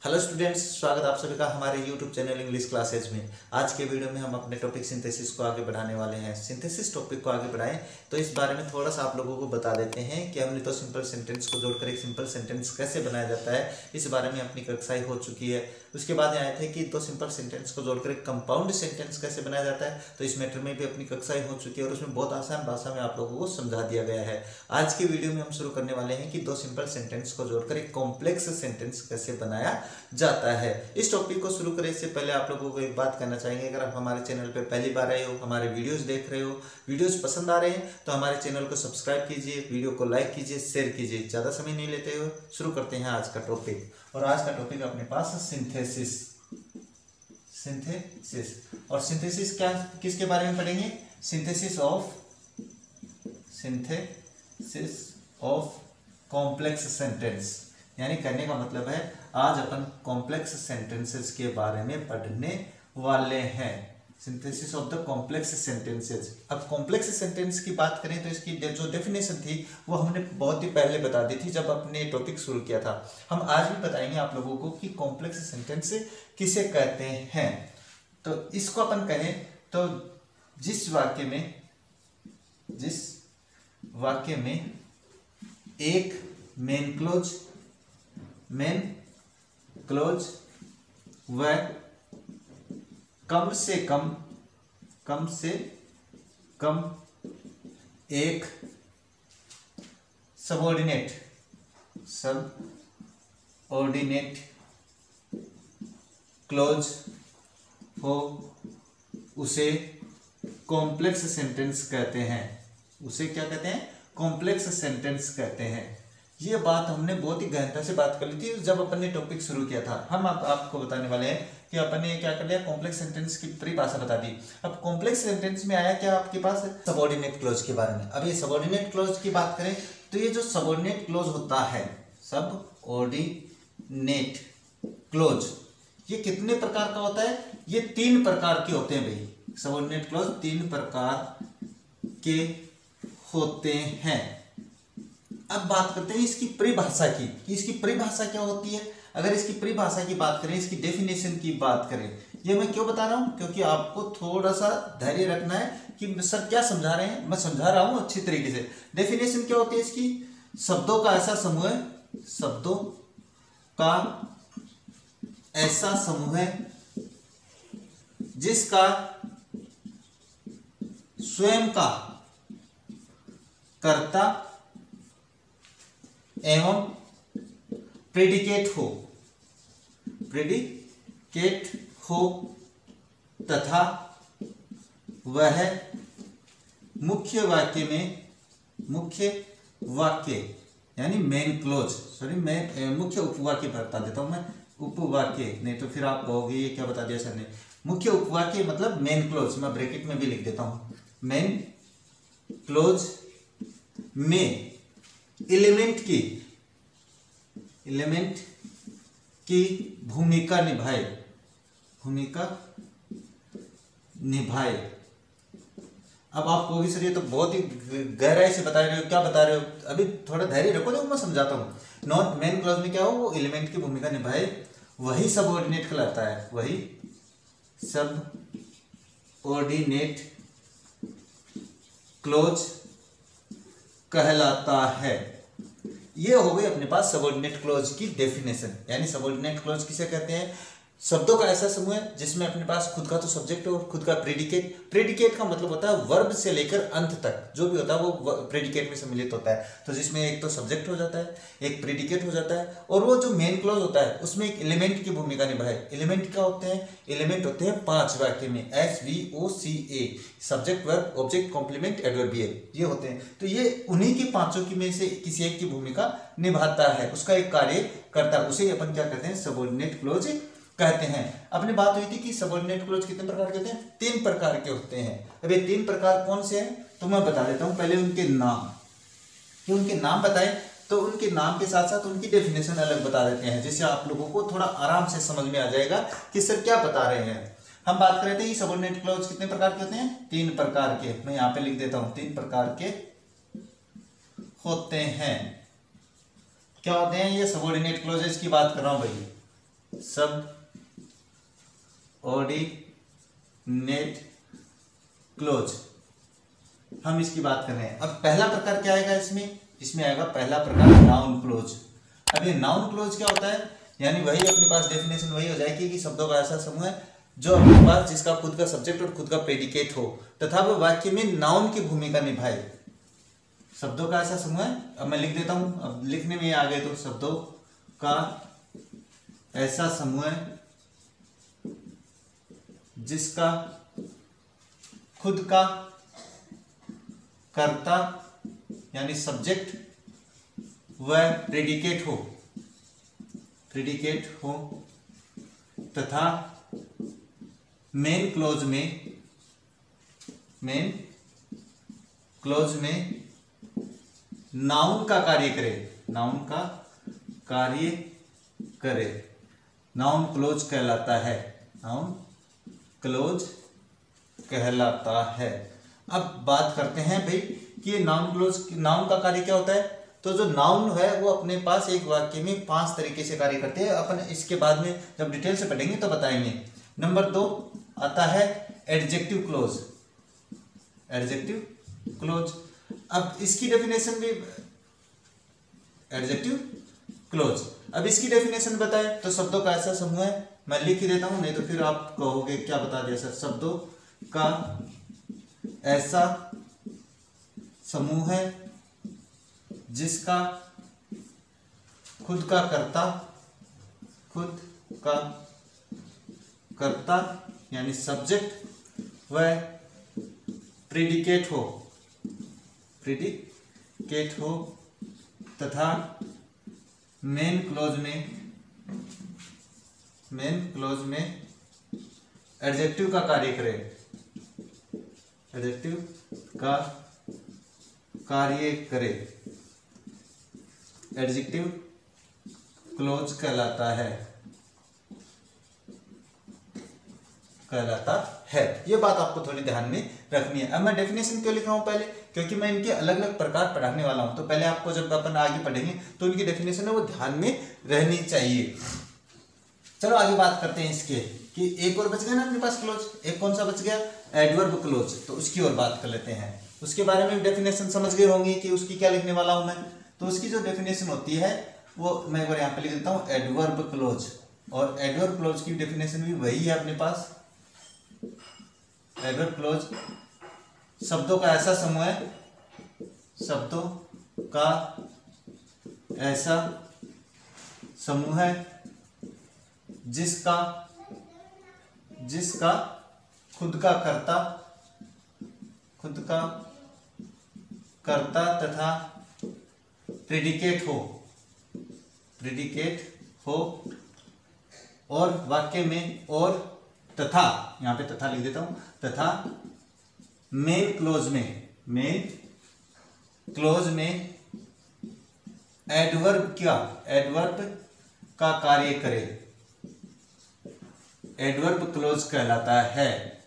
Hello students, स्वागत आप सभी का हमारे यूट्यूब चैनल इंग्लिश क्लासेज में। आज के वीडियो में हम अपने टॉपिक सिंथेसिस को आगे बढ़ाने वाले हैं। सिंथेसिस टॉपिक को आगे बढ़ाएं तो इस बारे में थोड़ा सा आप लोगों को बता देते हैं कि हमने तो सिंपल सेंटेंस को जोड़कर एक सिंपल सेंटेंस कैसे बनाया जाता है, इस बारे में अपनी कक्षाएं हो चुकी है। उसके बाद आए थे कि दो सिंपल सेंटेंस को जोड़कर एक कंपाउंड सेंटेंस कैसे बनाया जाता है, तो इस मैटर में भी अपनी कक्षाएं हो चुकी है और उसमें बहुत आसान भाषा में आप लोगों को समझा दिया गया है। आज की वीडियो में हम शुरू करने वाले हैं कि दो सिंपल सेंटेंस को जोड़कर एक कॉम्प्लेक्स सेंटेंस कैसे बनाया जाता है। इस टॉपिक को शुरू करें इससे पहले आप लोगों को एक बात कहना चाहेंगे, अगर आप हमारे चैनल पर पहली बार आए हो, हमारे वीडियोस देख रहे हो, वीडियोस पसंद आ रहे हैं तो हमारे चैनल को सब्सक्राइब कीजिए, वीडियो को लाइक कीजिए, शेयर कीजिए। ज़्यादा समय नहीं लेते हुए शुरू करते हैं आज का टॉपिक। और आज का टॉपिक अपने पास सिंथेसिस। सिंथेसिस और सिंथेसिस क्या, किसके बारे में पढ़ेंगे? सिंथेसिस ऑफ कॉम्प्लेक्स सेंटेंस, यानी करने का मतलब है आज अपन कॉम्प्लेक्स सेंटेंसेस के बारे में पढ़ने वाले हैं। Synthesis of the complex sentences. अब कॉम्प्लेक्स सेंटेंस की बात करें तो इसकी जो डेफिनेशन थी वो हमने बहुत ही पहले बता दी थी जब अपने टॉपिक शुरू किया था। हम आज भी बताएंगे आप लोगों को कि कॉम्प्लेक्स सेंटेंस किसे कहते हैं। तो इसको अपन कहें तो जिस वाक्य में एक मेन क्लोज व कम से कम एक सबऑर्डिनेट क्लोज हो उसे कॉम्प्लेक्स सेंटेंस कहते हैं। उसे क्या कहते हैं? कॉम्प्लेक्स सेंटेंस कहते हैं। ये बात हमने बहुत ही गहनता से बात कर ली थी जब अपन ने टॉपिक शुरू किया था। हम आपको बताने वाले हैं कि अपन ने क्या कर लिया, कॉम्प्लेक्स सेंटेंस की परिभाषा बता दी। अब कॉम्प्लेक्स सेंटेंस में आया क्या आपके पास? सबऑर्डिनेट क्लॉज के बारे में। अब ये सबऑर्डिनेट क्लॉज की बात करें तो ये जो सबऑर्डिनेट क्लॉज होता है, सबऑर्डिनेट क्लॉज, ये कितने प्रकार का होता है? ये 3 प्रकार के होते हैं भाई। सबऑर्डिनेट क्लॉज 3 प्रकार के होते हैं। अब बात करते हैं इसकी परिभाषा की कि इसकी परिभाषा क्या होती है। अगर इसकी परिभाषा की बात करें, इसकी डेफिनेशन की बात करें, ये मैं क्यों बता रहा हूं? क्योंकि आपको थोड़ा सा धैर्य रखना है कि सर क्या समझा रहे हैं, मैं समझा रहा हूं अच्छी तरीके से। डेफिनेशन क्या होती है इसकी? शब्दों का ऐसा समूह है जिसका स्वयं का कर्ता एवं प्रेडिकेट हो तथा वह मुख्य वाक्य यानी मेन क्लोज, मैं मुख्य उपवाक्य बता देता हूं। मैं उपवाक्य नहीं तो फिर आप कहोगे ये क्या बता दिया सर ने। मुख्य उपवाक्य मतलब मेन क्लोज, मैं ब्रैकेट में भी लिख देता हूं। मेन क्लोज में एलिमेंट की भूमिका निभाए। अब आप कहोगे सर ये तो बहुत ही गहराई से बता रहे हो, क्या बता रहे हो? अभी थोड़ा धैर्य रखो, देखो मैं समझाता हूं। नॉन मेन क्लॉज में क्या हो? वो एलिमेंट की भूमिका निभाए, वही सबऑर्डिनेट कहलाता है, वही सबऑर्डिनेट क्लॉज कहलाता है। ये हो गई अपने पास सबऑर्डिनेट क्लॉज की डेफिनेशन। यानी सबऑर्डिनेट क्लॉज किसे कहते हैं? शब्दों का ऐसा समूह है जिसमें अपने पास खुद का तो सब्जेक्ट और खुद का प्रेडिकेट। प्रेडिकेट का मतलब होता है वर्ब से लेकर अंत तक जो भी होता है वो प्रेडिकेट में सम्मिलित होता है। तो जिसमें एक तो सब्जेक्ट हो जाता है, एक प्रेडिकेट हो जाता है, और वो जो मेन क्लॉज होता है उसमें एक एलिमेंट की भूमिका निभाए। एलिमेंट क्या होते हैं? एलिमेंट होते हैं 5 वाक्य में, SVOCA, subject, verb, object, complement, adverbial, ये होते हैं। तो ये उन्हीं की 5 की में से किसी एक की भूमिका निभाता है, उसका एक कार्य करता है, उसे अपन क्या कहते हैं? सबऑर्डिनेट क्लॉज कहते हैं। अपनी बात हुई थी कि सबऑर्डिनेट क्लॉज कितने प्रकार के होते हैं? 3 प्रकार के होते हैं। अब ये 3 प्रकार कौन से हैं तो मैं बता देता हूं। पहले उनके नाम, कि उनके नाम बताएं तो उनके नाम के साथ साथ उनकी डेफिनेशन अलग बता देते हैं, जिससे आप लोगों को थोड़ा आराम से समझ में आ जाएगा कि सर क्या बता रहे हैं। हम बात कर रहे थे कि सबऑर्डिनेट क्लॉज कितने प्रकार के होते हैं? 3 प्रकार के। मैं यहां पे लिख देता हूं, 3 प्रकार के होते हैं। क्या होते हैं ये? सबऑर्डिनेट क्लॉजेस की बात कर रहा हूं भाई। सबऑर्डिनेट क्लोज, हम इसकी बात कर रहे हैं। अब पहला प्रकार क्या आएगा इसमें आएगा पहला प्रकार नाउन क्लोज। अब ये नाउन क्लोज क्या होता है, यानी वही अपने पास डेफिनेशन वही हो जाएगी कि शब्दों का ऐसा समूह है जो अपने पास जिसका खुद का सब्जेक्ट और खुद का प्रेडिकेट हो तथा वो वाक्य में नाउन की भूमिका निभाए। शब्दों का ऐसा समूह है, अब मैं लिख देता हूं, अब लिखने में आ गए तो शब्दों का ऐसा समूह है जिसका खुद का कर्ता यानी सब्जेक्ट व प्रेडिकेट हो तथा मेन क्लोज में नाउन का कार्य करे, नाउन क्लोज कहलाता है। अब बात करते हैं भाई कि ये नाउन का कार्य क्या होता है। तो जो नाउन है वो अपने पास एक वाक्य में 5 तरीके से कार्य करते हैं। अपन इसके बाद में जब डिटेल से पढ़ेंगे तो बताएंगे। नंबर 2 आता है एडजेक्टिव क्लोज। अब इसकी डेफिनेशन भी एडजेक्टिव क्लोज, अब इसकी डेफिनेशन बताएं तो शब्दों का ऐसा समूह है, मैं लिख ही देता हूं नहीं तो फिर आप कहोगे क्या बता दिया सर। शब्दों का ऐसा समूह है जिसका खुद का कर्ता यानी सब्जेक्ट व प्रेडिकेट हो तथा मेन क्लोज में एडजेक्टिव का कार्य करे, एडजेक्टिव क्लोज कहलाता है। ये बात आपको थोड़ी ध्यान में रखनी है। अब मैं डेफिनेशन क्यों लिख रहा हूं पहले, क्योंकि मैं इनके अलग अलग प्रकार पढ़ाने वाला हूं। तो पहले आपको जब अपन आगे पढ़ेंगे तो इनकी डेफिनेशन है वो ध्यान में रहनी चाहिए। चलो आगे बात करते हैं इसके कि एक और बच गया ना अपने पास क्लोज, एक कौन सा बच गया, एडवर्ब क्लोज। तो उसकी और बात कर लेते हैं। उसके बारे में डेफिनेशन समझ गए होंगे कि उसकी क्या लिखने वाला हूं मैं। तो उसकी जो डेफिनेशन होती है वो मैं एक बार यहाँ पे लिख देता हूँ, एडवर्ब क्लोज। और एडवर्ब क्लोज की डेफिनेशन भी वही है अपने पास। एडवर्ब क्लोज शब्दों का ऐसा समूह है, शब्दों का ऐसा समूह है जिसका खुद का कर्ता तथा प्रेडिकेट हो और वाक्य में और तथा, यहां पे तथा लिख देता हूं, तथा मेन क्लोज में एडवर्ब का कार्य करे, एडवर्ब क्लोज कहलाता है।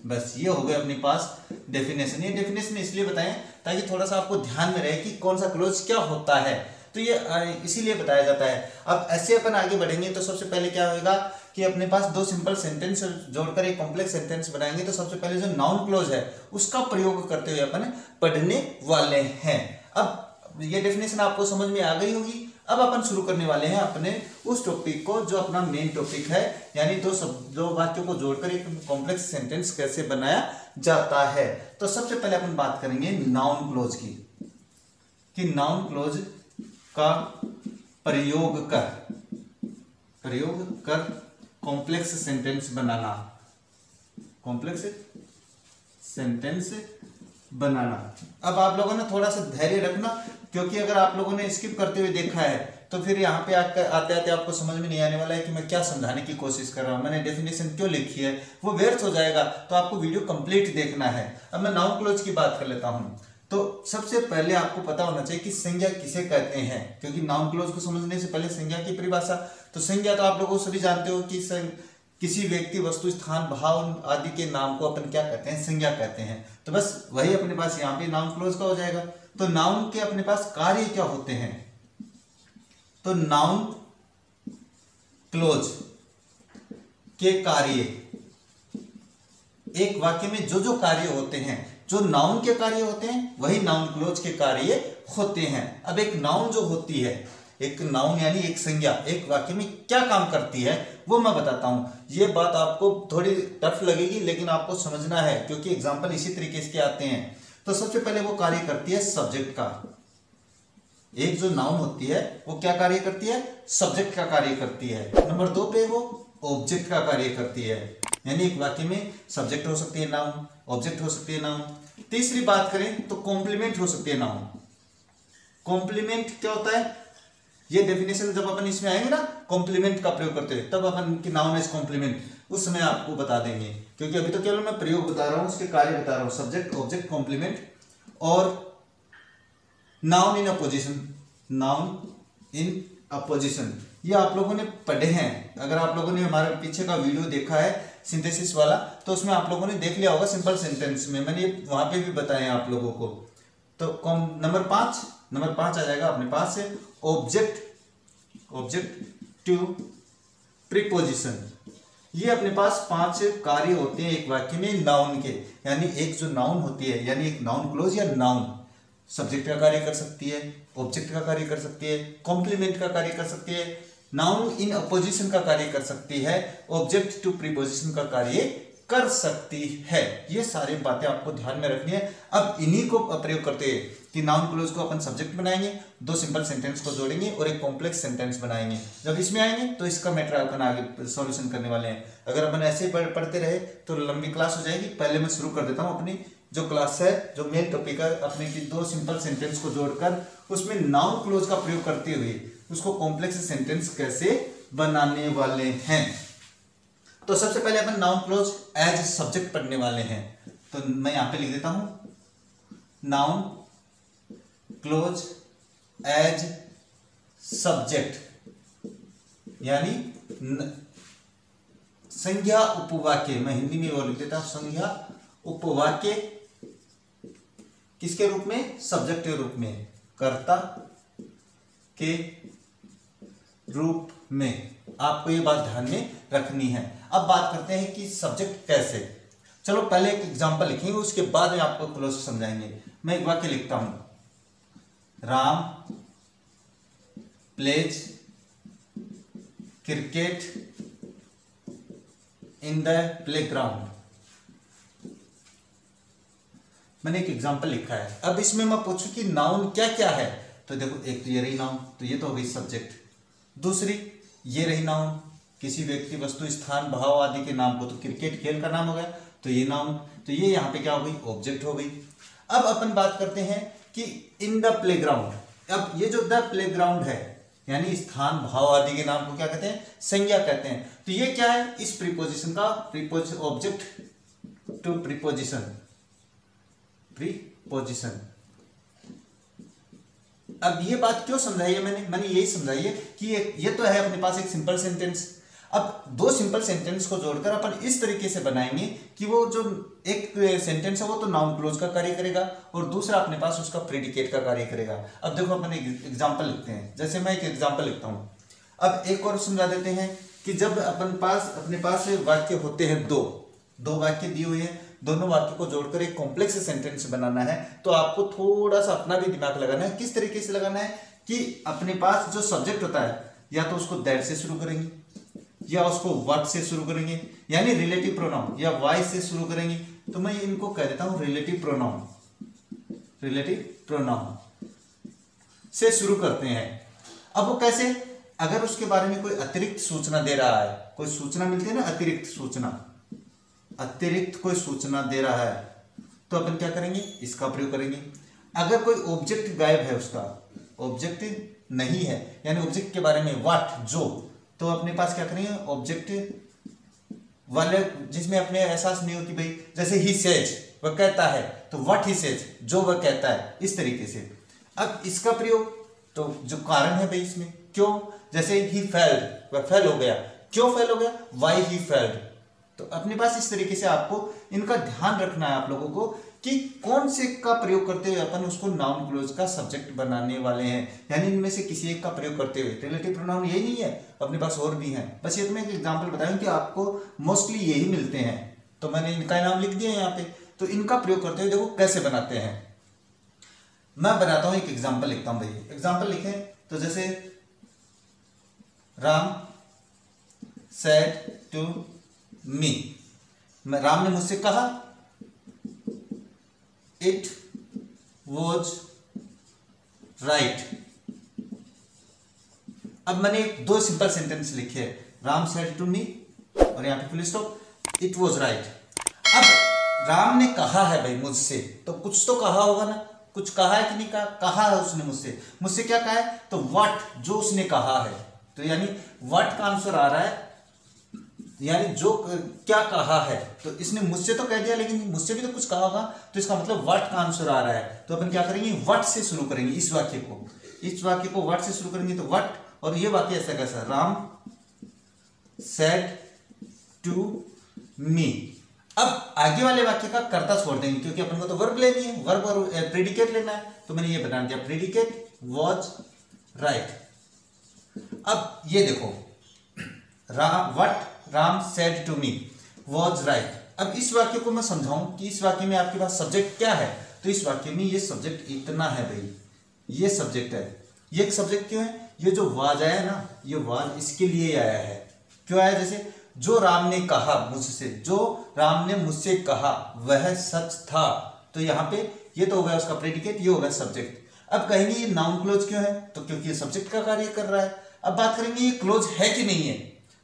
बस ये हो गया अपने पास डेफिनेशन। ये डेफिनेशन इसलिए बताएं ताकि थोड़ा सा आपको ध्यान में रहे कि कौन सा क्लोज क्या होता है। तो ये इसीलिए बताया जाता है। अब ऐसे अपन आगे बढ़ेंगे तो सबसे पहले क्या होगा कि अपने पास 2 सिंपल सेंटेंस जोड़कर एक कॉम्प्लेक्स सेंटेंस बनाएंगे। तो सबसे पहले जो नाउन क्लोज है उसका प्रयोग करते हुए अपन पढ़ने वाले हैं। अब ये डेफिनेशन आपको समझ में आ गई होगी। अब अपन शुरू करने वाले हैं अपने उस टॉपिक को जो अपना मेन टॉपिक है, यानी दो वाक्यों को जोड़कर एक कॉम्प्लेक्स सेंटेंस कैसे बनाया जाता है। तो सबसे पहले अपन बात करेंगे नाउन क्लोज की, कि नाउन क्लोज का प्रयोग कर कॉम्प्लेक्स सेंटेंस बनाना। अब आप लोगों ने थोड़ा सा धैर्य रखना, क्योंकि अगर आप लोगों ने स्किप करते हुए देखा है तो फिर यहाँ पे आते आते आपको समझ में नहीं आने वाला है कि मैं क्या समझाने की कोशिश कर रहा हूँ, मैंने डेफिनेशन क्यों लिखी है, वो व्यर्थ हो जाएगा। तो आपको वीडियो कंप्लीट देखना है। अब मैं नाउन क्लोज की बात कर लेता हूँ। तो सबसे पहले आपको पता होना चाहिए कि संज्ञा किसे कहते हैं, क्योंकि नाउन क्लोज को समझने से पहले संज्ञा की परिभाषा। तो संज्ञा तो आप लोगों सभी जानते हो कि किसी व्यक्ति, वस्तु, स्थान, भाव आदि के नाम को अपन क्या कहते हैं, संज्ञा कहते हैं। तो बस वही अपने पास यहाँ पे नाउन क्लोज का हो जाएगा। तो नाउन के अपने पास कार्य क्या होते हैं, तो नाउन क्लोज के कार्य, एक वाक्य में जो जो कार्य होते हैं, जो नाउन के कार्य होते हैं वही नाउन क्लोज के कार्य होते हैं। अब एक नाउन जो होती है, एक नाउन यानी एक संज्ञा एक वाक्य में क्या काम करती है वो मैं बताता हूं। ये बात आपको थोड़ी टफ लगेगी लेकिन आपको समझना है क्योंकि एग्जाम्पल इसी तरीके से आते हैं। तो सबसे पहले वो कार्य करती है सब्जेक्ट का। एक जो नाउन होती है वो क्या कार्य करती है, सब्जेक्ट का कार्य करती है। नंबर 2 पे वो ऑब्जेक्ट का कार्य करती है, यानी एक वाक्य में सब्जेक्ट हो सकती है नाउन, ऑब्जेक्ट हो सकती है नाउन। तीसरी बात करें तो कॉम्प्लीमेंट हो सकती है नाउन। कॉम्प्लीमेंट क्या होता है, ये डेफिनेशन जब अपन इसमें आएंगे ना कॉम्प्लीमेंट का प्रयोग करते हैं तब अपन की नाउन एज कॉम्प्लीमेंट उस समय आपको बता देंगे, क्योंकि अभी तो केवल मैं प्रयोग बता रहा हूं, उसके कार्य बता रहा हूं, सब्जेक्ट ऑब्जेक्ट कॉम्प्लीमेंट। और noun in opposition, noun in opposition ये आप लोगों ने पढ़े हैं। अगर आप लोगों ने हमारे पीछे का वीडियो देखा है सिंथेसिस वाला तो उसमें आप लोगों ने देख लिया होगा, सिंपल सेंटेंस में मैंने वहां पे भी बताए हैं आप लोगों को। तो नंबर 5 आ जाएगा अपने पास से ऑब्जेक्ट टू प्रीपोजिशन। ये अपने पास 5 कार्य होते हैं एक वाक्य में नाउन के, यानी एक जो नाउन होती है यानी एक नाउन क्लोज या नाउन सब्जेक्ट का कार्य कर सकती है, ऑब्जेक्ट का कार्य कर सकती है, कॉम्प्लीमेंट का कार्य कर सकती है, नाउन इन अपोजिशन का कार्य कर सकती है, ऑब्जेक्ट टू प्रीपोजिशन का कार्य कर सकती है। ये सारी बातें आपको ध्यान में रखनी है। अब इन्हीं को प्रयोग करते हैं कि नाउन क्लोज को अपन सब्जेक्ट बनाएंगे, 2 सिंपल सेंटेंस को जोड़ेंगे और एक कॉम्प्लेक्स सेंटेंस बनाएंगे। जब इसमें आएंगे तो इसका मैटर अपन आगे सॉल्यूशन करने वाले हैं। अगर अपन ऐसे ही पढ़ते रहे तो लंबी क्लास हो जाएगी। पहले मैं शुरू कर देता हूं अपनी जो क्लास है, जो मेन टॉपिक है अपने की 2 सिंपल सेंटेंस को जोड़कर उसमें नाउन क्लोज का प्रयोग करते हुए उसको कॉम्प्लेक्स सेंटेंस कैसे बनाने वाले हैं। तो सबसे पहले अपन नाउन क्लोज एज सब्जेक्ट पढ़ने वाले हैं। तो मैं यहां पे लिख देता हूं नाउन क्लोज एज सब्जेक्ट, यानी संज्ञा उपवाक्य। मैं हिंदी में वो लिख देता हूं, संज्ञा उपवाक्य किसके रूप में, सब्जेक्ट के रूप में, कर्ता के रूप में। आपको ये बात ध्यान में रखनी है। अब बात करते हैं कि सब्जेक्ट कैसे। चलो पहले एक एग्जांपल लिखेंगे उसके बाद में आपको क्लोज समझाएंगे। मैं एक वाक्य लिखता हूं, Ram pledge cricket in the playground. मैंने एक एग्जांपल लिखा है। अब इसमें मैं पूछूं कि नाउन क्या क्या है, तो देखो एक तो ये रही नाउन, तो ये तो हो गई सब्जेक्ट। दूसरी ये रही नाउन, किसी व्यक्ति वस्तु स्थान भाव आदि के नाम को, तो क्रिकेट खेल का नाम हो गया तो ये नाउन, तो ये यहाँ पे क्या हो गई, ऑब्जेक्ट हो गई। अब अपन बात करते हैं कि इन द प्लेग्राउंड। अब ये जो द प्लेग्राउंड है यानी स्थान भाव आदि के नाम को क्या कहते हैं, संज्ञा कहते हैं। तो ये क्या है, इस प्रीपोजिशन का ऑब्जेक्ट टू प्रीपोजिशन। अब ये बात क्यों समझाई है मैंने यही समझाई है कि ये तो है अपने पास एक सिंपल सेंटेंस। अब 2 सिंपल सेंटेंस को जोड़कर अपन इस तरीके से बनाएंगे कि वो जो एक सेंटेंस है वो तो नाउन क्लोज का कार्य करेगा और दूसरा अपने पास उसका प्रेडिकेट का कार्य करेगा। अब देखो अपन एक एग्जांपल लिखते हैं, जैसे मैं एक एग्जांपल लिखता हूं। अब एक और समझा देते हैं कि जब अपने पास वाक्य होते हैं, दो वाक्य दिए हुए हैं, दोनों वाक्य को जोड़कर एक कॉम्प्लेक्स सेंटेंस बनाना है तो आपको थोड़ा सा अपना भी दिमाग लगाना है। किस तरीके से लगाना है कि अपने पास जो सब्जेक्ट होता है या तो उसको दैट से शुरू करेंगे या उसको व्हाट से शुरू करेंगे, यानी रिलेटिव प्रोनाउन, या वाई से शुरू करेंगे। तो मैं इनको कह देता हूं रिलेटिव प्रोनाउन से शुरू करते हैं। अब वो कैसे, अगर उसके बारे में कोई अतिरिक्त सूचना दे रहा है, कोई सूचना मिलती है ना, अतिरिक्त कोई सूचना दे रहा है तो अपन क्या करेंगे, इसका प्रयोग करेंगे। अगर कोई ऑब्जेक्ट गायब है, उसका ऑब्जेक्ट नहीं है, यानी ऑब्जेक्ट के बारे में व्हाट, जो, तो अपने पास क्या करेंगे, ऑब्जेक्ट वाले जिसमें अपने एहसास नहीं हो कि भाई जैसे ही सेज वह कहता है तो व्हाट ही सेज, जो वह कहता है, इस तरीके से। अब इसका प्रयोग तो जो कारण है भाई इसमें, क्यों, जैसे ही फेल्ड, वह फेल हो गया, क्यों फेल हो गया, वाई ही फेल्ड। तो अपने पास इस तरीके से आपको इनका ध्यान रखना है आप लोगों को कि कौन से का प्रयोग करते हुए अपन उसको नाउन क्लोज का सब्जेक्ट बनाने वाले हैं, यानी इनमें से किसी एक का प्रयोग करते हुए। रिलेटिव प्रोनाउन यही नहीं है, अपने पास और भी हैं, बस ये तो मैं एक एग्जांपल बताऊं कि आपको मोस्टली यही मिलते हैं, तो मैंने इनका नाम लिख दिया यहाँ पे। तो इनका प्रयोग करते हुए देखो कैसे बनाते हैं। मैं बनाता हूं, एक एग्जाम्पल लिखता हूं भाई। एग्जाम्पल लिखें तो जैसे Ram said to me, Ram ने मुझसे कहा इट वॉज राइट। अब मैंने दो सिंपल सेंटेंस लिखे, राम सेड टू मी और यहां पे full stop, it was right. अब राम ने कहा है भाई मुझसे, तो कुछ तो कहा होगा ना, कुछ कहा है कि नहीं कहा, कहा है उसने मुझसे। मुझसे क्या कहा है, तो व्हाट, जो उसने कहा है, तो यानी व्हाट का आंसर आ रहा है, यानी जो क्या कहा है। तो इसने मुझसे तो कह दिया, लेकिन मुझसे भी तो कुछ कहा होगा, तो इसका मतलब व्हाट का आंसर आ रहा है। तो अपन क्या करेंगे, व्हाट से शुरू करेंगे इस वाक्य को, इस वाक्य को व्हाट से शुरू करेंगे, तो व्हाट, और ये वाक्य ऐसा कैसा, राम सेड टू मी। अब आगे वाले वाक्य का कर्ता छोड़ देंगे, क्योंकि अपन को तो वर्ब लेनी है, वर्ब और प्रेडिकेट लेना है, तो मैंने ये बना दिया प्रेडिकेट वॉज राइट। अब ये देखो, what Ram said to me was right. अब इस वाक्य को मैं समझाऊं कि इस वाक्य में आपके पास सब्जेक्ट क्या है, तो इस वाक्य में ये सब्जेक्ट इतना है भाई, ये सब्जेक्ट है। ये एक सब्जेक्ट क्यों है, ये जो वाज आया ना, ये वाज इसके लिए आया है। क्यों आया, जैसे जो राम ने कहा मुझसे, जो राम ने मुझसे कहा वह सच था, तो यहाँ पे ये तो हो गया उसका प्रेडिकेट, ये हो गया सब्जेक्ट। अब कहेंगे ये नाउन क्लोज क्यों है, तो क्योंकि ये सब्जेक्ट का कार्य कर रहा है। अब बात करेंगे ये क्लोज है कि नहीं है,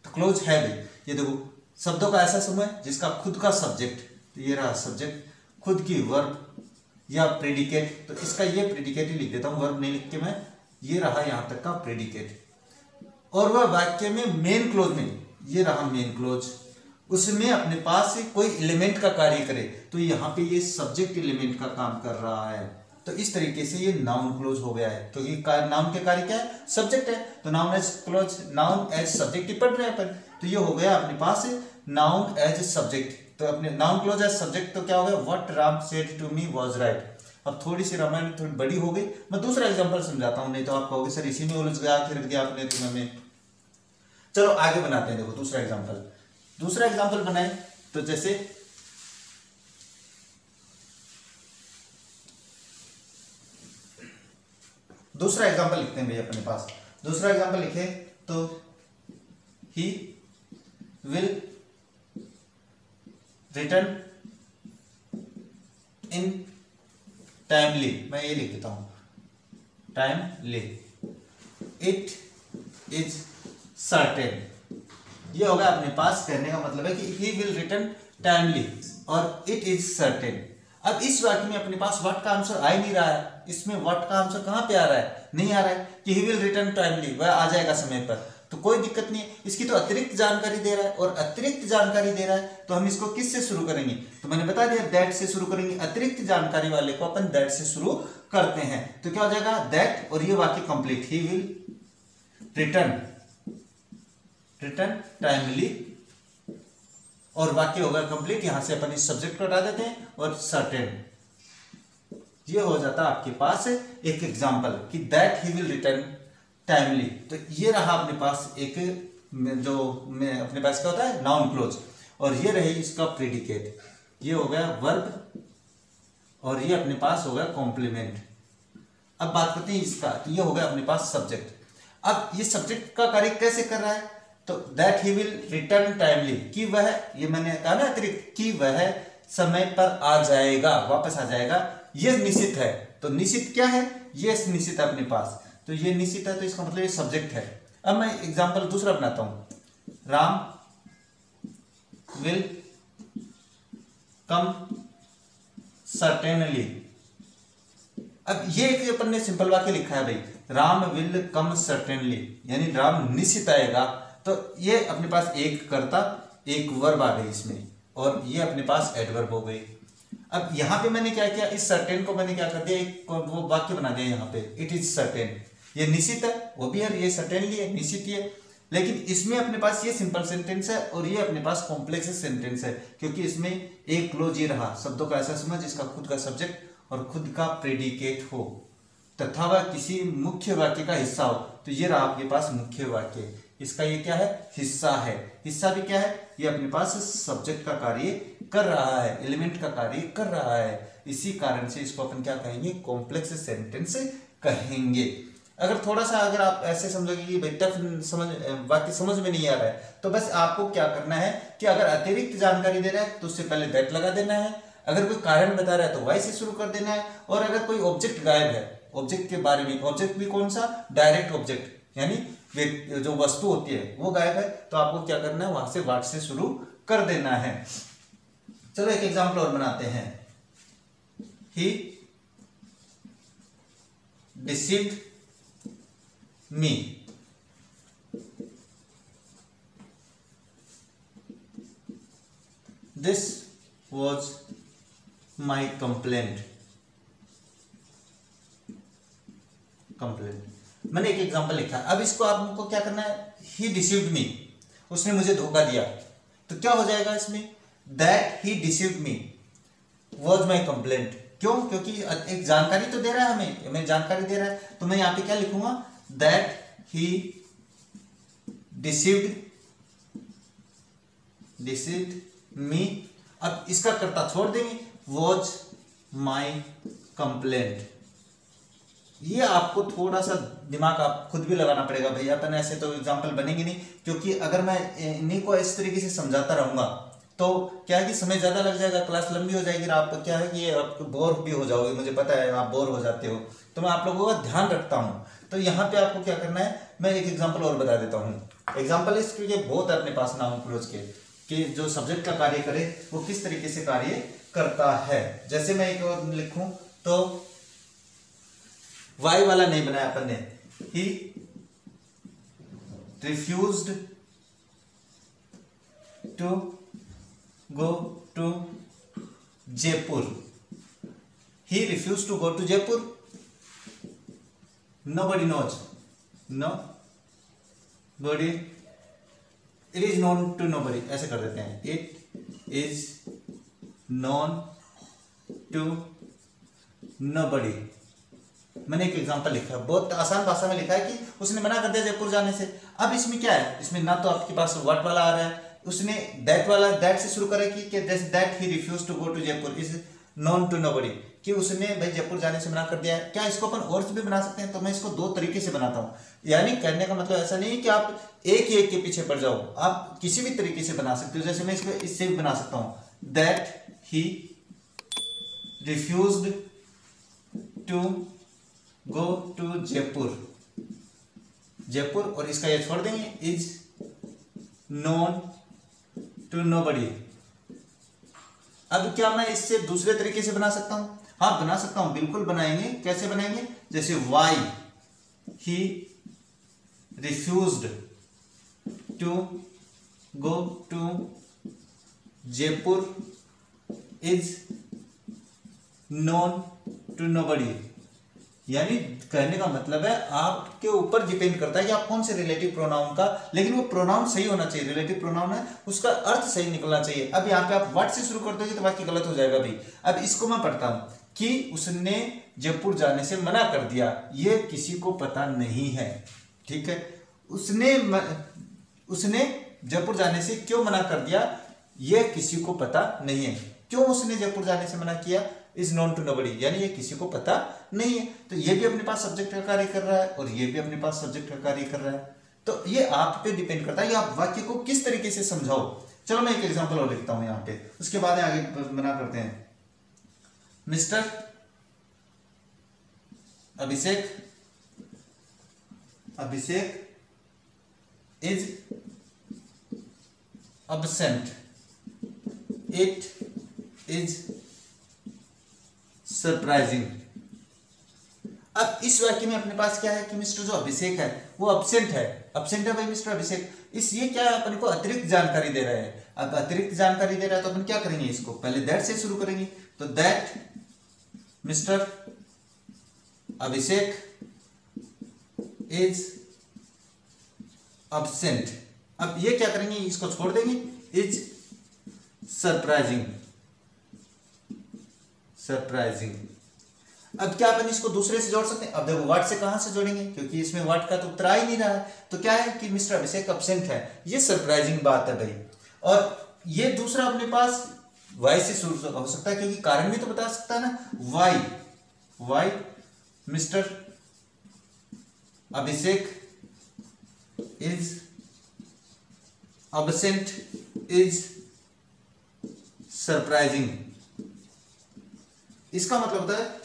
तो क्लोज है भाई। ये देखो, शब्दों का ऐसा समूह है जिसका खुद का सब्जेक्ट, तो ये रहा सब्जेक्ट, खुद की वर्ब या प्रेडिकेट, तो इसका ये प्रेडिकेट ही लिख देता हूं, वर्ब नहीं लिख के मैं, ये रहा यहां तक का प्रेडिकेट। और वह वाक्य में मेन क्लोज में, ये रहा मेन क्लोज, उसमें अपने पास से कोई एलिमेंट का कार्य करे, तो यहाँ पे ये सब्जेक्ट एलिमेंट का काम कर रहा है। तो इस तरीके से ये नाउन क्लोज हो गया है, क्योंकि नाउन के कार्य क्या है, सब्जेक्ट है, तो noun as clause, noun as subject ही पढ़ रहे हैं अपन, तो ये हो गया अपने पास नाउन एज सब्जेक्ट। तो अपने नाउन क्लोज एज सब्जेक्ट, तो क्या हो गया, what Ram said to me was right. अब थोड़ी सी रामायण थोड़ी बड़ी हो गई, मैं दूसरा एग्जांपल समझाता हूं, नहीं तो आप कहोगे सर इसी में उलझ गया, फिर गया आपने तो हमें। चलो आगे बनाते हैं, देखो दूसरा एग्जांपल। दूसरा एग्जांपल बनाए तो जैसे दूसरा एग्जांपल लिखते हैं भैया अपने पास। दूसरा एग्जांपल लिखे तो he will return in timely, मैं ये लिख देता हूं टाइमली, इट इज सर्टेन। ये होगा अपने पास, कहने का मतलब है कि ही विल रिटर्न टाइमली और इट इज सर्टेन। अब इस वाक्य में अपने पास व्हाट का आंसर आ ही नहीं रहा है, इसमें व्हाट का आंसर कहां पे आ रहा है, नहीं आ रहा है कि ही विल रिटर्न टाइमली, वह आ जाएगा समय पर, तो कोई दिक्कत नहीं है। इसकी तो अतिरिक्त जानकारी दे रहा है, और अतिरिक्त जानकारी दे रहा है तो हम इसको किससे शुरू करेंगे, तो मैंने बता दिया दैट से शुरू करेंगे। अतिरिक्त जानकारी वाले को अपन दैट से शुरू करते हैं, तो क्या हो जाएगा दैट, और ये वाक्य complete, he will return timely, और वाक्य होगा कंप्लीट। यहां से अपन इस सब्जेक्ट को हटा देते हैं और सर्टेन, ये हो जाता है आपके पास एक एग्जांपल कि that he will return timely. तो ये रहा अपने पास एक, जो में अपने पास क्या होता है नाउन क्लोज, और ये रही इसका प्रेडिकेट, ये हो गया वर्ब, और ये अपने पास हो गया कॉम्प्लीमेंट। अब बात करते हैं इसका, तो ये हो गया अपने पास सब्जेक्ट। अब ये सब्जेक्ट का कार्य कैसे कर रहा है, तो that he will return timely, कि वह, ये मैंने कहा ना अतिरिक्त, कि वह समय पर आ जाएगा, वापस आ जाएगा, ये निश्चित है। तो निश्चित क्या है, ये निश्चित है अपने पास, तो ये निश्चित है, तो इसका मतलब ये सब्जेक्ट है। अब मैं एग्जांपल दूसरा बनाता हूं, राम विल कम सर्टेनली। अब ये एक अपन ने सिंपल वाक्य लिखा है भाई, राम विल कम सर्टेनली, यानी राम निश्चित आएगा, तो ये अपने पास एक कर्ता एक वर्ब आ गई इसमें, और ये अपने पास एडवर्ब हो गई। अब यहां पे मैंने क्या किया, इस सर्टेन को मैंने क्या कर दिया, एक वो वाक्य बना दिया यहाँ पे, इट इज सर्टेन, ये निश्चित है, वो भी है, ये सर्टेनली है, निश्चित ही है, लेकिन इसमें अपने पास ये सिंपल सेंटेंस है और ये अपने पास कॉम्प्लेक्स सेंटेंस है, क्योंकि इसमें एक क्लोज ये रहा, शब्दों का ऐसा समूह जिसका खुद का सब्जेक्ट और खुद का प्रेडिकेट हो तथा वह किसी मुख्य वाक्य का हिस्सा हो। तो ये रहा आपके पास मुख्य वाक्य, इसका ये क्या है, हिस्सा है। हिस्सा भी क्या है, ये अपने पास सब्जेक्ट का कार्य कर रहा है, एलिमेंट का कार्य कर रहा है। इसी कारण से इसको अपन क्या कहेंगे, कॉम्प्लेक्स सेंटेंस कहेंगे। अगर थोड़ा सा अगर आप ऐसे समझोगे कि भाई टफ समझ वाक्य समझ में नहीं आ रहा है, तो बस आपको क्या करना है कि अगर अतिरिक्त जानकारी दे रहा है तो उससे पहले दैट लगा देना है, अगर कोई कारण बता रहा है तो वाई से शुरू कर देना है, और अगर कोई ऑब्जेक्ट गायब है, ऑब्जेक्ट के बारे में, ऑब्जेक्ट भी कौन सा, डायरेक्ट ऑब्जेक्ट यानी जो वस्तु होती है वो गायब है, तो आपको क्या करना है, वहां से व्हाट से शुरू कर देना है। चलो एक एग्जांपल और बनाते हैं। He deceived me, this was my complaint. मैंने एक एग्जांपल लिखा, अब इसको आपको क्या करना है, ही डिसीव्ड मी, उसने मुझे धोखा दिया, तो क्या हो जाएगा इसमें, that he deceived me was my complaint. क्यों, क्योंकि एक जानकारी तो दे रहा है हमें जानकारी दे रहा है, तो मैं यहां पे क्या लिखूंगा, दैट ही डिसीव्ड मी। अब इसका कर्ता छोड़ देंगे, वॉज माई कंप्लेंट। ये आपको थोड़ा सा दिमाग आप खुद भी लगाना पड़ेगा भैया, अपन ऐसे तो एग्जाम्पल बनेंगे नहीं, क्योंकि अगर मैं इन्हीं को इस तरीके से समझाता रहूंगा तो क्या है कि समय ज्यादा लग जाएगा, क्लास लंबी हो जाएगी, आप क्या है कि आप बोर भी हो जाओगे, मुझे पता है आप बोर हो जाते हो, तो मैं आप लोगों का ध्यान रखता हूं। तो यहाँ पे आपको क्या करना है, मैं एक एग्जाम्पल और बता देता हूँ। एग्जाम्पल इसके बहुत है अपने पास नाउन क्लोज के, कि जो सब्जेक्ट का कार्य करे वो किस तरीके से कार्य करता है। जैसे मैं एक और लिखूं तो वाई वाला नहीं बनाया अपन ने, he refused to go to Jaipur. He refuse to go to Jaipur, nobody knows, nobody, it is known to nobody, ऐसे कर देते हैं, it is known to nobody। मैंने एक एग्जांपल लिखा है, बहुत आसान भाषा में लिखा है कि उसने मना कर दिया जयपुर जाने से। अब इसमें क्या है, इसमें ना तो आपके पास व्हाट वाला आ रहा है, उसने दैट वाला, दैट से शुरू करें कि that he refuse to go to Jaipur is known to nobody, कि उसने भाई जयपुर जाने से मना कर दिया है। क्या इसको अपन और भी बना सकते हैं, तो मैं इसको दो तरीके से बनाता हूँ। यानी कहने का मतलब ऐसा नहीं है कि आप एक ही एक के पीछे पड़ जाओ, आप किसी भी तरीके से बना सकते हो। जैसे मैं इसको इससे भी बना सकता हूँ, that he refused to go to Jaipur, Jaipur, और इसका ये छोड़ देंगे, इज नोन टू नोबडी। अब क्या मैं इससे दूसरे तरीके से बना सकता हूं, हाँ बना सकता हूं, बिल्कुल बनाएंगे। कैसे बनाएंगे, जैसे why he refused to go to Jaipur is known to nobody. यानी कहने का मतलब है आपके ऊपर डिपेंड करता है कि आप कौन से रिलेटिव प्रोनाउन का, लेकिन वो प्रोनाउन सही होना चाहिए, रिलेटिव प्रोनाउन है उसका अर्थ सही निकलना चाहिए। अब यहाँ पे आप व्हाट से शुरू कर दोगे तो वाक्य गलत हो जाएगा भाई। अब इसको मैं पढ़ता हूं कि उसने जयपुर जाने से मना कर दिया, ये किसी को पता नहीं है, ठीक है। उसने जयपुर जाने से क्यों मना कर दिया, ये किसी को पता नहीं है। क्यों उसने जयपुर जाने से मना किया, इज नोन टू नोबडी, यानी ये किसी को पता नहीं है। तो ये भी अपने पास सब्जेक्ट का कार्य कर रहा है और ये भी अपने पास सब्जेक्ट का कार्य कर रहा है। तो ये आप पे डिपेंड करता है कि आप वाक्य को किस तरीके से समझाओ। चलो मैं एक एग्जांपल और लिखता हूं यहाँ पे, उसके बाद आगे बना करते हैं। Mister Abhishek is absent, it is surprising. अब इस वाक्य में अपने पास क्या है कि मिस्टर जो अभिषेक है वो अब्सेंट है भाई मिस्टर अभिषेक। इस ये क्या है, अपन को अतिरिक्त जानकारी दे रहा है। अब अतिरिक्त जानकारी दे रहा है तो अपन क्या करेंगे, इसको पहले दैट से शुरू करेंगे। तो that mister Abhishek is absent। अब ये क्या करेंगे, इसको छोड़ देंगे, इज सरप्राइजिंग, सरप्राइजिंग। अब क्या अपन इसको दूसरे से जोड़ सकते हैं? अब देखो व्हाट से कहां से जोड़ेंगे, क्योंकि इसमें व्हाट का तो उत्तर आ ही नहीं रहा है। तो क्या है कि मिस्टर अभिषेक एब्सेंट है, ये सरप्राइजिंग बात है भाई। और ये दूसरा अपने पास वाई से शुरू हो सकता है, क्योंकि कारण भी तो बता सकता है ना, why mister Abhishek is absent is surprising. इसका मतलब होता है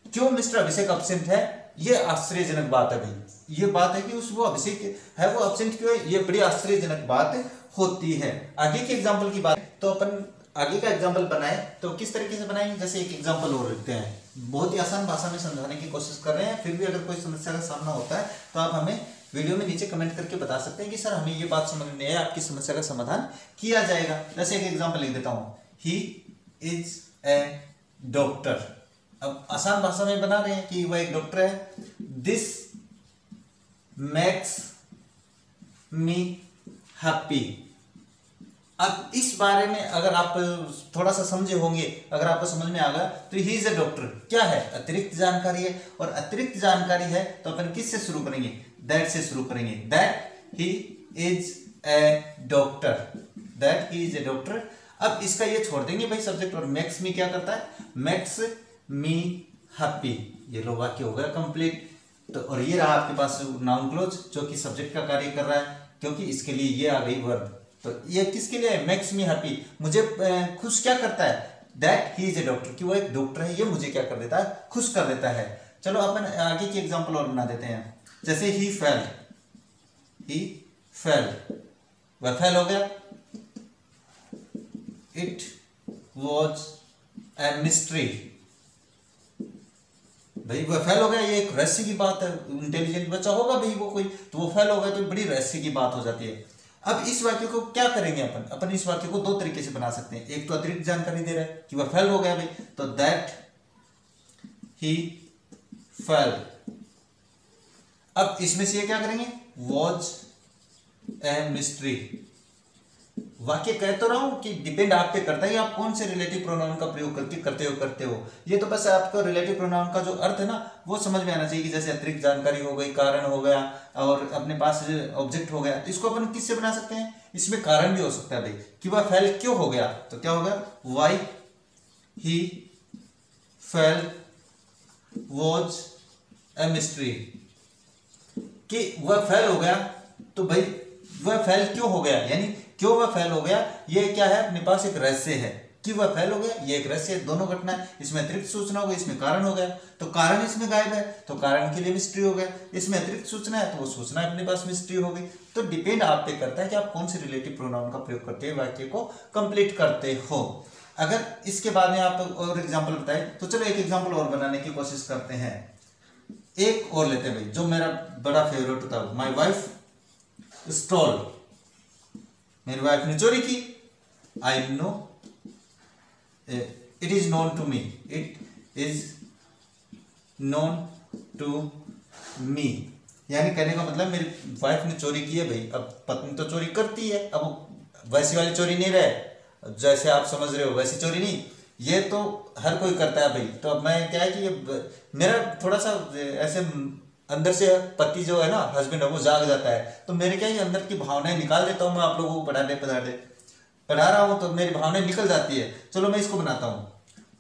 क्यों मिस्टर अभिषेक एब्सेंट है, ये आश्चर्यजनक बात है भाई। ये बात है कि उस वो अभिषेक है वो एब्सेंट क्यों है, ये बड़ी आश्चर्यजनक बात होती है। आगे के एग्जांपल की बात तो अपन आगे का एग्जांपल बनाए तो किस तरीके से बनाएंगे, जैसे एक एग्जांपल और लिखते हैं, बहुत ही आसान भाषा में समझाने की कोशिश कर रहे हैं। फिर भी अगर कोई समस्या का सामना होता है तो आप हमें वीडियो में नीचे कमेंट करके बता सकते हैं कि सर हमें ये बात समझ नहीं है, आपकी समस्या का समाधान किया जाएगा। जैसे एक एग्जांपल लिख देता हूं, ही इज ए डॉक्टर। अब आसान भाषा में बना रहे हैं कि वह एक डॉक्टर है। This makes me happy. अब इस बारे में अगर आप थोड़ा सा समझे होंगे, अगर आपको समझ में आ गया तो ही इज ए डॉक्टर क्या है, अतिरिक्त जानकारी है। और अतिरिक्त जानकारी है तो अपन किस से शुरू करेंगे, दैट से शुरू करेंगे। That he is a doctor, that he is a doctor. अब इसका ये छोड़ देंगे भाई सब्जेक्ट, और मेक्स मी क्या करता है, मेक्स मी हैप्पी। ये लो वाक्य हो गया कंप्लीट। तो और ये रहा आपके पास नाउन क्लोज जो कि सब्जेक्ट का कार्य कर रहा है, क्योंकि इसके लिए ये आ गई वर्ब। तो ये किसके लिए है, मेक्स मी हैप्पी, मुझे खुश क्या करता है, that he is a doctor, कि वो एक डॉक्टर है, ये मुझे क्या कर देता है, खुश कर देता है। चलो अपन आगे की एग्जांपल और बना देते हैं। जैसे ही फेल, वह फेल हो गया। इट वॉज ए मिस्ट्री, भाई वह फेल हो गया, ये एक रहस्य की बात है। इंटेलिजेंट बच्चा होगा भाई वो कोई, तो वो फेल हो गया तो बड़ी रहस्य की बात हो जाती है। अब इस वाक्य को क्या करेंगे अपन इस वाक्य को दो तरीके से बना सकते हैं। एक तो अतिरिक्त जानकारी दे रहा है कि वह फेल हो गया भाई, तो दैट ही फेल। अब इसमें से ये क्या करेंगे, वॉज ए मिस्ट्री। वाक्य कह तो रहा हूं कि डिपेंड आप पे करता है आप कौन से रिलेटिव प्रोनाउन का प्रयोग करके करते हो। ये तो बस आपको रिलेटिव प्रोनाउन का जो अर्थ है ना वो समझ में आना चाहिए कि जैसे अतिरिक्त जानकारी हो गई, कारण हो गया और अपने पास ऑब्जेक्ट हो गया। तो इसको अपन किससे बना सकते हैं, इसमें कारण भी हो सकता है भाई कि वह फेल क्यों हो गया, तो क्या होगा, why he fail was a mystery. कि वह फेल हो गया तो भाई वह फेल क्यों हो गया, यानी क्यों वह फेल हो गया, ये क्या है अपने पास एक रहस्य है। कि वह फेल हो गया ये एक रहस्य है, दोनों घटना है, इसमें अतिरिक्त सूचना हो गई, इसमें कारण हो गया, तो कारण इसमें गायब है तो कारण के लिए मिस्ट्री हो गया। इसमें अतिरिक्त सूचना है तो वो सूचना अपने पास मिस्ट्री हो गई। तो डिपेंड आप पे करता है कि आप कौन से रिलेटिव प्रोनाउन का प्रयोग करते हैं वाक्य को कंप्लीट करते हो। अगर इसके बाद में आप और एग्जाम्पल बताए तो चलो एक एग्जाम्पल और बनाने की कोशिश करते हैं। एक और लेते हैं भाई जो मेरा बड़ा फेवरेट होता है, माई वाइफ स्टॉल, मेरी वाइफ ने चोरी की। I know, it is known to me, it is known to me. यानी कहने का मतलब मेरी वाइफ ने चोरी की है भाई। अब पत्नी तो चोरी करती है, अब वैसी वाली चोरी नहीं रहे जैसे आप समझ रहे हो, वैसी चोरी नहीं, ये तो हर कोई करता है भाई। तो अब मैं क्या है कि ये मेरा थोड़ा सा ऐसे अंदर से पति जो है ना, हस्बैंड है, वो जाग जाता है, तो मेरे क्या ये अंदर की भावनाएं निकाल देता हूँ मैं आप लोगों को पढ़ा रहा हूँ तो मेरी भावनाएं निकल जाती है। चलो मैं इसको बनाता हूँ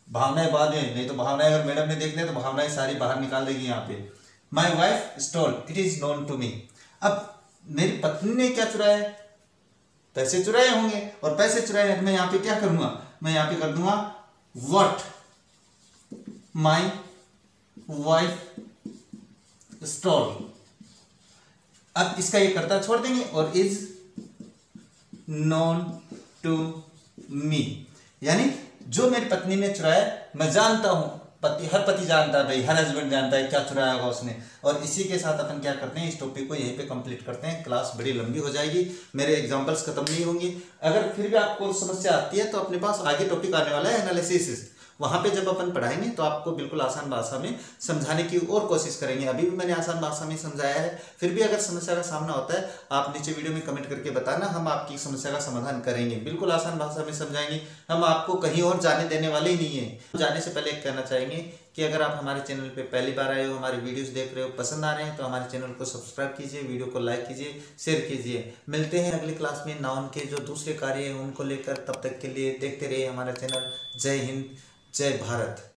भावनाएं बाद में, नहीं तो भावनाएं अगर मैडम ने देख लिया तो भावनाएं सारी बाहर निकाल देगी यहाँ पे। My wife stole, it is known to me. अब मेरी पत्नी ने क्या चुराया, पैसे चुराए होंगे, और पैसे चुराए मैं यहाँ पे क्या करूंगा, मैं यहाँ पे कर दूंगा व्हाट माई वाइफ स्टॉल। अब इसका ये करता छोड़ देंगे और इज नोन टू मी, यानी जो मेरी पत्नी ने चुराया मैं जानता हूं, हर पति जानता है भाई, हर हस्बैंड जानता है क्या चुराया होगा उसने। और इसी के साथ अपन क्या करते हैं, इस टॉपिक को यहीं पे कंप्लीट करते हैं। क्लास बड़ी लंबी हो जाएगी, मेरे एग्जांपल्स खत्म नहीं होंगे। अगर फिर भी आपको समस्या आती है तो अपने पास आगे टॉपिक आने वाला है एनालिसिस, वहाँ पे जब अपन पढ़ाएंगे तो आपको बिल्कुल आसान भाषा में समझाने की और कोशिश करेंगे। अभी भी मैंने आसान भाषा में समझाया है, फिर भी अगर समस्या का सामना होता है आप नीचे वीडियो में कमेंट करके बताना, हम आपकी समस्या का समाधान करेंगे। बिल्कुल आसान भाषा में समझाएंगे, हम आपको कहीं और जाने देने वाले ही नहीं है। जाने से पहले कहना चाहेंगे कि अगर आप हमारे चैनल पे पहली बार आए हो, हमारे वीडियोस देख रहे हो, पसंद आ रहे हैं तो हमारे चैनल को सब्सक्राइब कीजिए, वीडियो को लाइक कीजिए, शेयर कीजिए। मिलते हैं अगली क्लास में नाउन के जो दूसरे कार्य हैं उनको लेकर। तब तक के लिए देखते रहिए हमारा चैनल। जय हिंद, जय भारत।